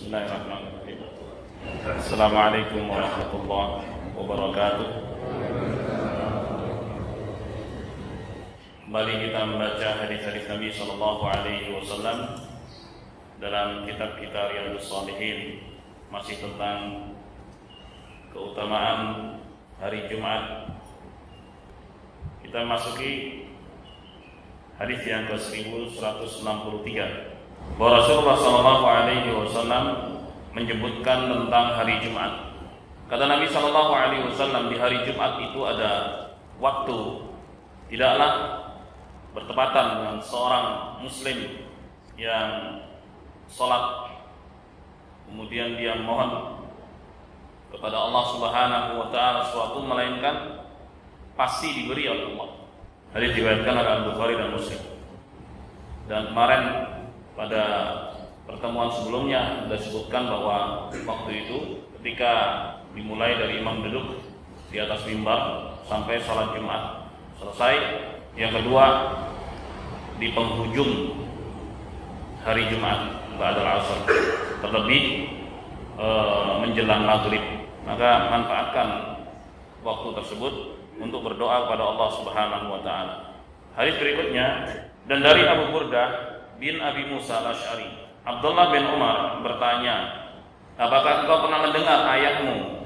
Bismillahirrahmanirrahim. Assalamualaikum warahmatullahi wabarakatuh. Kembali kita membaca hadis-hadis Nabi sallallahu alaihi wasallam dalam kitab kita Riyadhus Shalihin, masih tentang keutamaan hari Jumat. Kita masuki hadis yang ke-1163. Bahwa Rasulullah sallallahu alaihi wasallam menyebutkan tentang hari Jumat. Kata Nabi sallallahu alaihi wasallam, di hari Jumat itu ada waktu tidaklah bertepatan dengan seorang muslim yang salat kemudian dia mohon kepada Allah Subhanahu wa taala sesuatu, melainkan pasti diberi oleh Allah. Hadis diriwayatkan oleh Al-Bukhari dan Muslim. Dan kemarin pada pertemuan sebelumnya sudah disebutkan bahwa waktu itu ketika dimulai dari imam duduk di atas mimbar sampai sholat Jumat selesai. Yang kedua, di penghujung hari Jumat ba'dal asar, terlebih menjelang maghrib. Maka manfaatkan waktu tersebut untuk berdoa kepada Allah Subhanahu wa taala. Hadis berikutnya, dan dari Abu Burdah bin Abi Musa al-Asy'ari, Abdullah bin Umar bertanya, apakah engkau pernah mendengar ayahmu,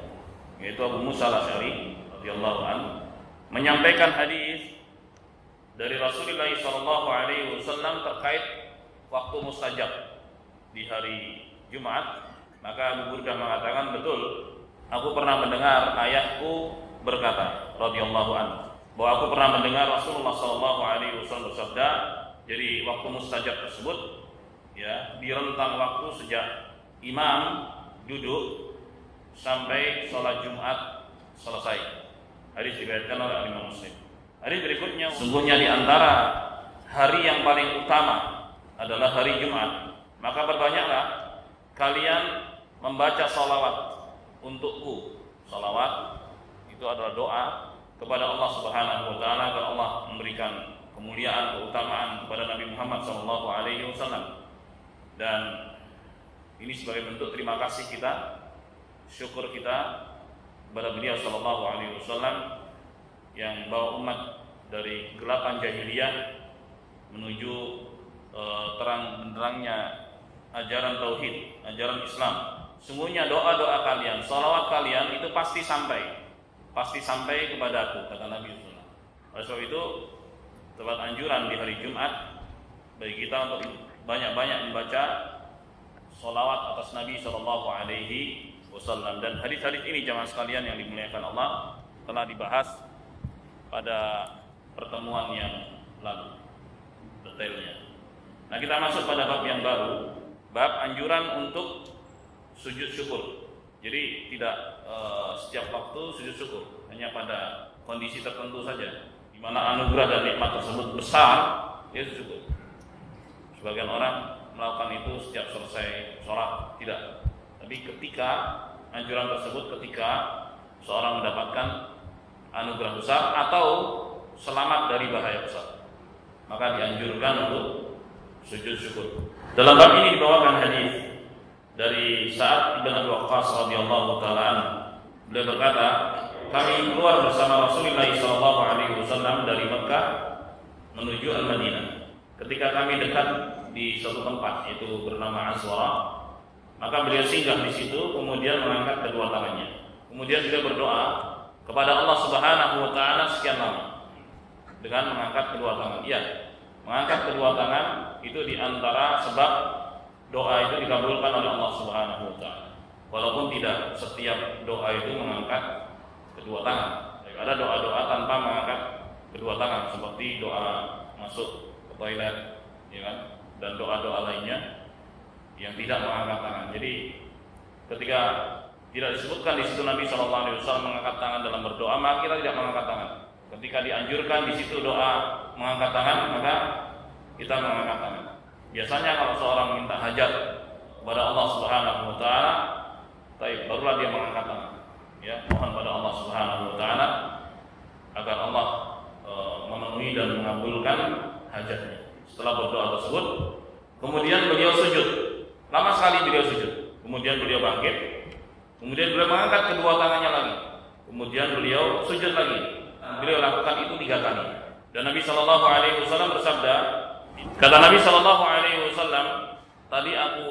yaitu Abu Musa al-Asy'ari radhiyallahu anhu, menyampaikan hadis dari Rasulullah sallallahu alaihi wasallam terkait waktu mustajab di hari Jumat? Maka Abu Burdah mengatakan, betul, aku pernah mendengar ayahku berkata radhiyallahu anhu, bahwa aku pernah mendengar Rasulullah sallallahu alaihi wasallam bersabda, jadi waktu mustajab tersebut ya di rentang waktu sejak imam duduk sampai sholat Jumat selesai. Hadis diriwayatkan oleh Imam Muslim. Hadis berikutnya, sungguhnya di antara hari yang paling utama adalah hari Jumat. Maka perbanyaklah kalian membaca sholawat untukku. Sholawat itu adalah doa kepada Allah Subhanahu wa taala agar Allah memberikan kemuliaan, keutamaan kepada Nabi Muhammad sallallahu alaihi wasallam. Dan ini sebagai bentuk terima kasih kita, syukur kita kepada beliau sallallahu alaihi wasallam yang bawa umat dari kegelapan jahiliyah menuju terang benderangnya ajaran tauhid, ajaran Islam. Sungguhnya doa-doa kalian, salawat kalian itu pasti sampai kepadaku, kata Nabi sallallahu alaihi wasallam. Oleh sebab itu, terdapat anjuran di hari Jumat bagi kita untuk banyak-banyak membaca sholawat atas Nabi sallallahu alaihi wasallam. Dan hadis-hadis ini jamaah sekalian yang dimuliakan Allah telah dibahas pada pertemuan yang lalu detailnya. Nah, kita masuk pada bab yang baru, bab anjuran untuk sujud syukur. Jadi tidak setiap waktu sujud syukur, hanya pada kondisi tertentu saja di mana anugerah dan nikmat tersebut besar, ya syukur. Sebagian orang melakukan itu setiap selesai sholat, tidak. Tapi ketika anjuran tersebut, ketika seorang mendapatkan anugerah besar atau selamat dari bahaya besar, maka dianjurkan untuk sujud syukur. Dalam bab ini dibawakan hadis dari Sa'ad bin Abi Waqqas radhiyallahu taala anhu. Beliau berkata, kami keluar bersama Rasulullah sallallahu alaihi wasallam dari Mekah menuju Al-Madinah. Ketika kami dekat di suatu tempat yaitu bernama Aswara, maka beliau singgah di situ, kemudian mengangkat kedua tangannya. Kemudian beliau berdoa kepada Allah Subhanahu wa taala sekian lama dengan mengangkat kedua tangan. Iya, mengangkat kedua tangan itu di antara sebab doa itu dikabulkan oleh Allah Subhanahu wa taala. Walaupun tidak setiap doa itu mengangkat kedua tangan. Ada doa-doa tanpa mengangkat kedua tangan, seperti doa masuk ke toilet, ya kan? Dan doa-doa lainnya yang tidak mengangkat tangan. Jadi ketika tidak disebutkan di situ Nabi sallallahu alaihi wasallam mengangkat tangan dalam berdoa, maka kita tidak mengangkat tangan. Ketika dianjurkan di situ doa mengangkat tangan, maka kita mengangkat tangan. Biasanya kalau seorang minta hajat kepada Allah Subhanahu wa taala, barulah dia mengangkat tangan. Ya, mohon pada Allah Subhanahu wa taala agar Allah memenuhi dan mengabulkan hajatnya. Setelah berdoa tersebut, kemudian beliau sujud. Lama sekali beliau sujud. Kemudian beliau bangkit. Kemudian beliau mengangkat kedua tangannya lagi. Kemudian beliau sujud lagi. Beliau lakukan itu 3 kali. Dan Nabi Shallallahu Alaihi Wasallam bersabda, kata Nabi Shallallahu Alaihi Wasallam, tadi aku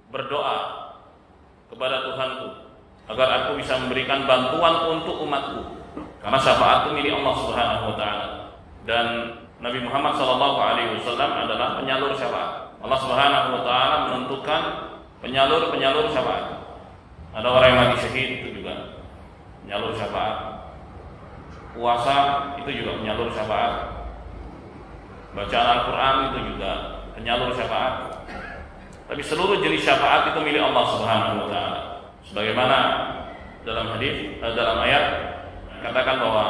berdoa kepada Tuhanku agar aku bisa memberikan bantuan untuk umatku, karena syafaat itu milik Allah Subhanahu Wa Taala. Dan Nabi Muhammad Shallallahu Alaihi Wasallam adalah penyalur syafaat. Allah Subhanahu Wa Taala menentukan penyalur syafaat. Ada orang yang mati syahid, itu juga penyalur syafaat. Puasa itu juga penyalur syafaat. Bacaan Al-Quran itu juga penyalur syafaat. Tapi seluruh jenis syafaat itu milik Allah Subhanahu Wa Taala. Sebagaimana dalam dalam ayat katakan bahwa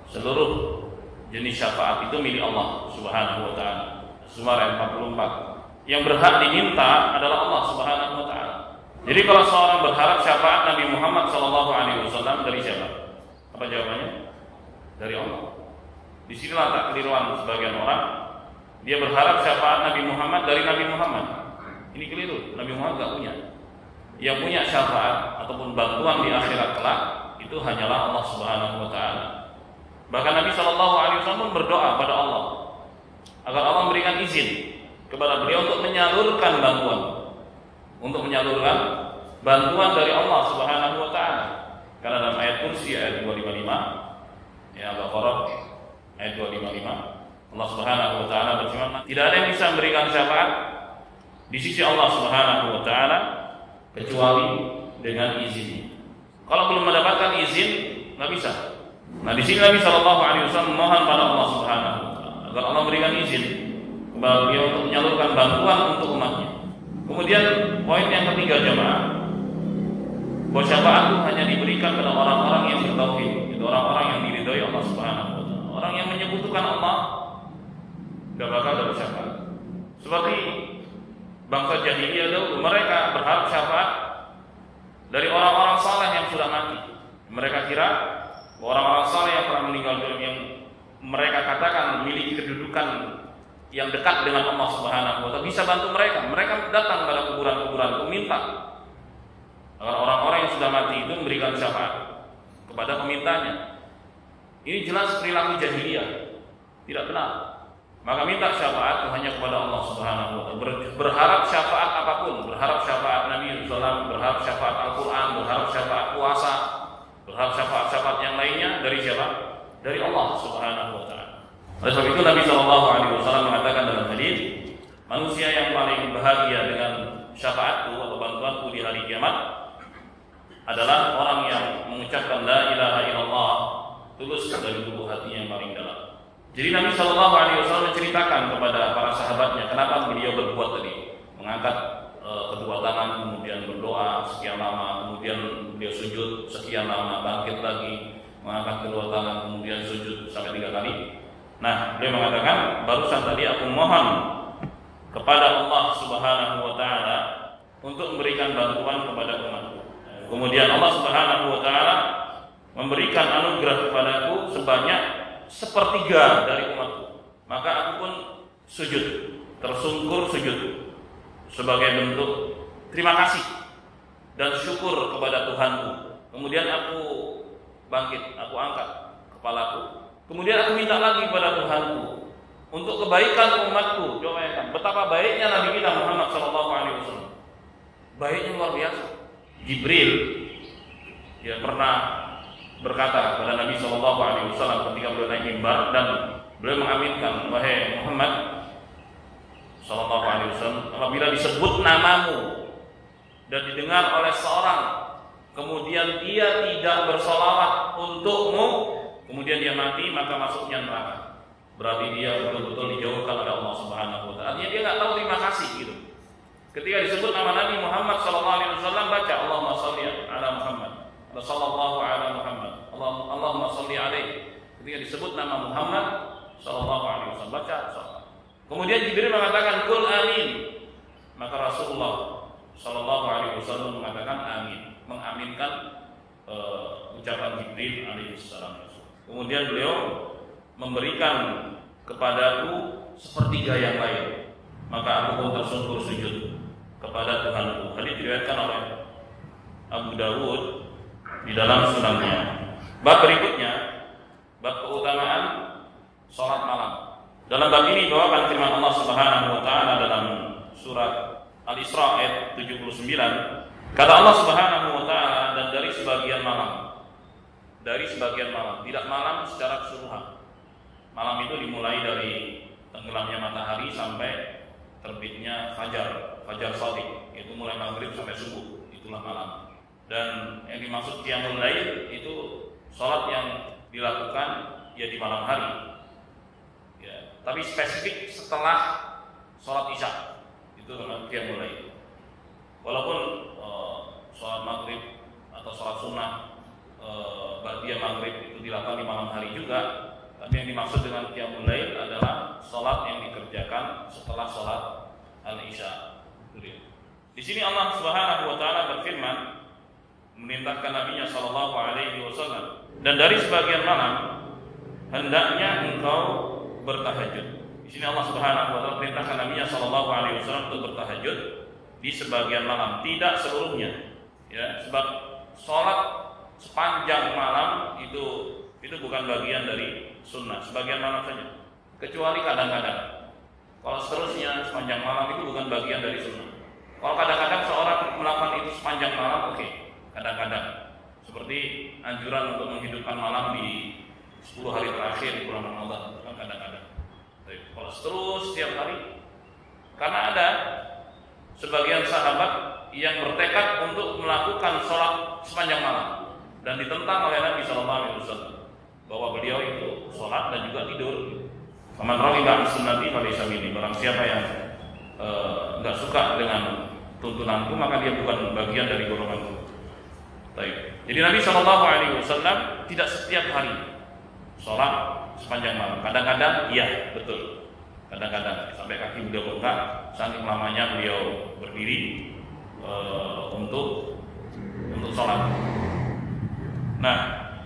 seluruh jenis syafaat itu milik Allah Subhanahu Wa Taala. Surah ayat 44. Yang berhak diminta adalah Allah Subhanahu Wa Taala. Jadi kalau seorang berharap syafaat Nabi Muhammad SAW dari siapa? Apa jawabannya? Dari Allah. Disinilah tak keliruan sebagian orang. Dia berharap syafaat Nabi Muhammad dari Nabi Muhammad. Ini keliru. Nabi Muhammad tidak punya. Yang punya syafaat ataupun bantuan di akhirat kelak itu hanyalah Allah Subhanahu Wa Taala. Bahkan Nabi SAW berdoa pada Allah agar Allah memberikan izin kepada beliau untuk menyalurkan bantuan dari Allah Subhanahu Wa Taala. Karena dalam ayat Kursi ayat 255, ya Al-Baqarah ayat 255, Allah Subhanahu Wa Taala berfirman, tidak ada yang bisa memberikan syafaat di sisi Allah Subhanahu Wa Taala kecuali dengan izin. Kalau belum mendapatkan izin, nggak bisa. Nah, di sini Nabi Shallallahu Alaihi Wasallam memohon pada Allah Subhanahu Wa Taala agar Allah berikan izin kepada beliau untuk menyalurkan bantuan untuk umatnya. Kemudian poin yang ketiga jemaah, bahwa syafaat itu hanya diberikan kepada orang-orang yang bertauhid, itu orang-orang yang diridhoi Allah Subhanahu Wa Taala. Orang yang menyebutkan Allah gak bakal dapat syafaat. Seperti bangsa jahiliyah dahulu, mereka berharap syafaat dari orang-orang saleh yang sudah mati. Mereka kira orang-orang saleh yang telah meninggal dunia, yang mereka katakan memiliki kedudukan yang dekat dengan Allah Subhanahu Wa Taala, bisa bantu mereka. Mereka datang pada kuburan-kuburan untuk minta agar orang-orang yang sudah mati itu memberikan syafaat kepada pemintanya. Ini jelas perilaku jahiliyah, tidak benar. Maka minta syafaat hanya kepada Allah Subhanahu Wa Taala. Berharap syafaat apapun, berharap syafaat Nabi SAW, berharap syafaat Al-Quran, berharap syafaat puasa, berharap syafaat yang lainnya dari siapa? Dari Allah Subhanahu Wa Taala. Oleh sebab itu Nabi SAW mengatakan dalam hadis, manusia yang paling bahagia dengan syafaatku atau bantuanku di hari kiamat adalah orang yang mengucapkan la ilaha illallah tulus dari lubuk hatinya yang paling dalam. Jadi Nabi SAW menceritakan kepada para sahabatnya kenapa beliau berbuat tadi, mengangkat kedua tangan, kemudian berdoa sekian lama, kemudian beliau sujud sekian lama, bangkit lagi, mengangkat kedua tangan, kemudian sujud sampai 3 kali. Nah, beliau mengatakan, barusan tadi aku mohon kepada Allah Subhanahu Wa Taala untuk memberikan bantuan kepada umatku. Kemudian Allah Subhanahu Wa Taala memberikan anugerah kepadaku sebanyak 1/3 dari umatku. Maka aku pun sujud, tersungkur sujud sebagai bentuk terima kasih dan syukur kepada Tuhanku. Kemudian aku bangkit, aku angkat kepalaku. Kemudian aku minta lagi kepada Tuhanku untuk kebaikan umatku. Coba bayangkan betapa baiknya Nabi kita Muhammad SAW. Baiknya luar biasa. Jibril dia pernah berkata kepada Nabi SAW ketika beliau naik mimbar dan beliau mengaminkan, wahai Muhammad SAW, apabila disebut namamu dan didengar oleh seorang, kemudian dia tidak bersolawat untukmu, kemudian dia mati, maka masuknya neraka. Berarti dia betul-betul dijauhkan oleh Allah Subhanahu Wa Taala. Artinya dia nggak tahu terima kasih gitu. Ketika disebut nama Nabi Muhammad SAW, baca Allahumma sholli ala Muhammad, sallallahu ala Muhammad, Allahumma sholli alaihi. Ketika disebut nama Muhammad SAW, baca salat. Kemudian Jibril mengatakan kul amin, maka Rasulullah SAW mengatakan amin, mengaminkan ucapan Jibril alaihissalam. Kemudian beliau memberikan kepadaku 1/3 yang lain, maka aku pun tersungkur sujud kepada Tuhanku. Hadis diriwayatkan oleh Abu Dawud di dalam sunannya. Bab berikutnya, bab keutamaan salat malam. Dalam bab ini bawakan firman Allah Subhanahu wa taala dalam surat Al-Isra ayat 79. Kata Allah Subhanahu wa taala, dan dari sebagian malam, tidak malam secara keseluruhan. Malam itu dimulai dari tenggelamnya matahari sampai terbitnya fajar shadiq, itu mulai maghrib sampai subuh, itulah malam. Dan yang dimaksud qiyamul lail itu salat yang dilakukan ya di malam hari. Ya, tapi spesifik setelah salat Isya. Itu namanya qiyamul lail. Walaupun salat maghrib atau salat sunnah ba'diyah maghrib itu dilakukan di malam hari juga, tapi yang dimaksud dengan qiyamul lail adalah salat yang dikerjakan setelah salat al-Isya. Di sini Allah Subhanahu wa taala berfirman memerintahkan Nabi-Nya sallallahu alaihi wasallam, dan dari sebagian malam hendaknya engkau bertahajud. Di sini Allah Subhanahu wa taala perintahkan Nabi-Nya sallallahu alaihi wasallam untuk bertahajud di sebagian malam, tidak seluruhnya. Ya, sebab salat sepanjang malam itu bukan bagian dari sunnah, sebagian malam saja. Kecuali kadang-kadang. Kalau seterusnya sepanjang malam itu bukan bagian dari sunnah. Kalau kadang-kadang seorang melakukan itu sepanjang malam, oke. Kadang-kadang. Seperti anjuran untuk menghidupkan malam di 10 hari terakhir bulan Ramadan, kan kadang-kadang. Kalau terus setiap hari, karena ada sebagian sahabat yang bertekad untuk melakukan sholat sepanjang malam dan ditentang oleh Nabi SAW bahwa beliau itu sholat dan juga tidur. Faman raghiba an sunnati falaysa minni. Barang siapa yang enggak suka dengan tuntunanku, maka dia bukan bagian dari golonganku. Baik. Jadi Nabi SAW tidak setiap hari sholat sepanjang malam. Kadang-kadang iya, betul. Kadang-kadang sampai kaki beliau bengkak, saking lamanya beliau berdiri untuk sholat. Nah,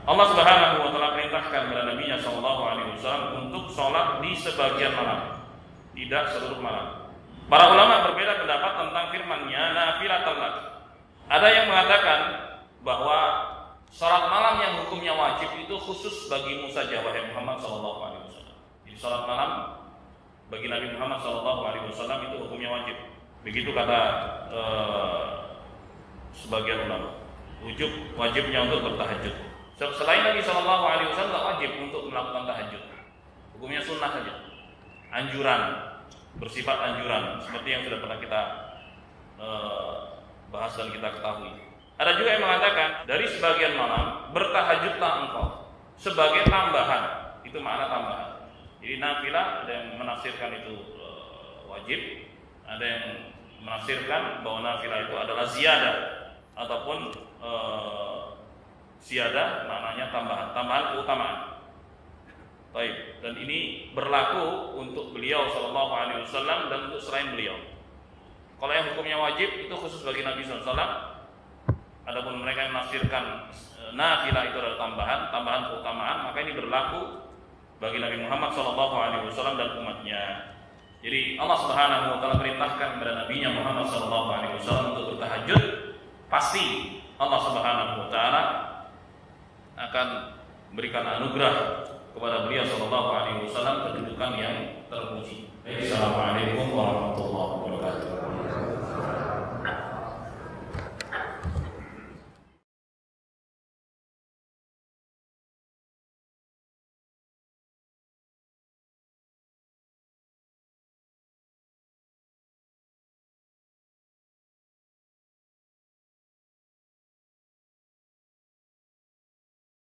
Allah Subhanahu wa taala perintahkan kepada Nabi-Nya sallallahu alaihi wasallam untuk sholat di sebagian malam, tidak seluruh malam. Para ulama berbeda pendapat tentang firman-Nya nafilatan lak. Ada yang mengatakan bahwa sholat malam yang hukumnya wajib itu khusus bagimu saja, wahai Muhammad sallallahu alaihi wasallam. Jadi sholat malam bagi Nabi Muhammad sallallahu alaihi wasallam itu hukumnya wajib. Begitu kata sebagian ulama. Wajibnya untuk bertahajud. Selain Nabi sallallahu alaihi wasallam tidak wajib untuk melakukan tahajud. Hukumnya sunnah saja. Anjuran, bersifat anjuran, seperti yang sudah pernah kita bahas dan kita ketahui. Ada juga yang mengatakan dari sebagian malam bertahajudlah engkau sebagai tambahan. Itu makna tambahan. Jadi nafilah ada yang menafsirkan itu wajib, ada yang menafsirkan bahwa nafilah itu adalah ziyadah ataupun ziyadah maknanya tambahan keutamaan. Baik, dan ini berlaku untuk beliau sallallahu alaihi wasallam dan untuk selain beliau. Kalau yang hukumnya wajib itu khusus bagi Nabi sallallahu alaihi wasallam. Adapun mereka yang menafsirkan nafilah itu adalah tambahan keutamaan, maka ini berlaku bagi Nabi Muhammad sallallahu alaihi wasallam dan umatnya. Jadi Allah Subhanahu wa taala perintahkan kepada Nabi-Nya Muhammad sallallahu alaihi wasallam untuk bertahajud, pasti Allah Subhanahu wa taala akan berikan anugerah kepada beliau sallallahu alaihi wasallam kedudukan yang terpuji. Assalamualaikum warahmatullahi wabarakatuh.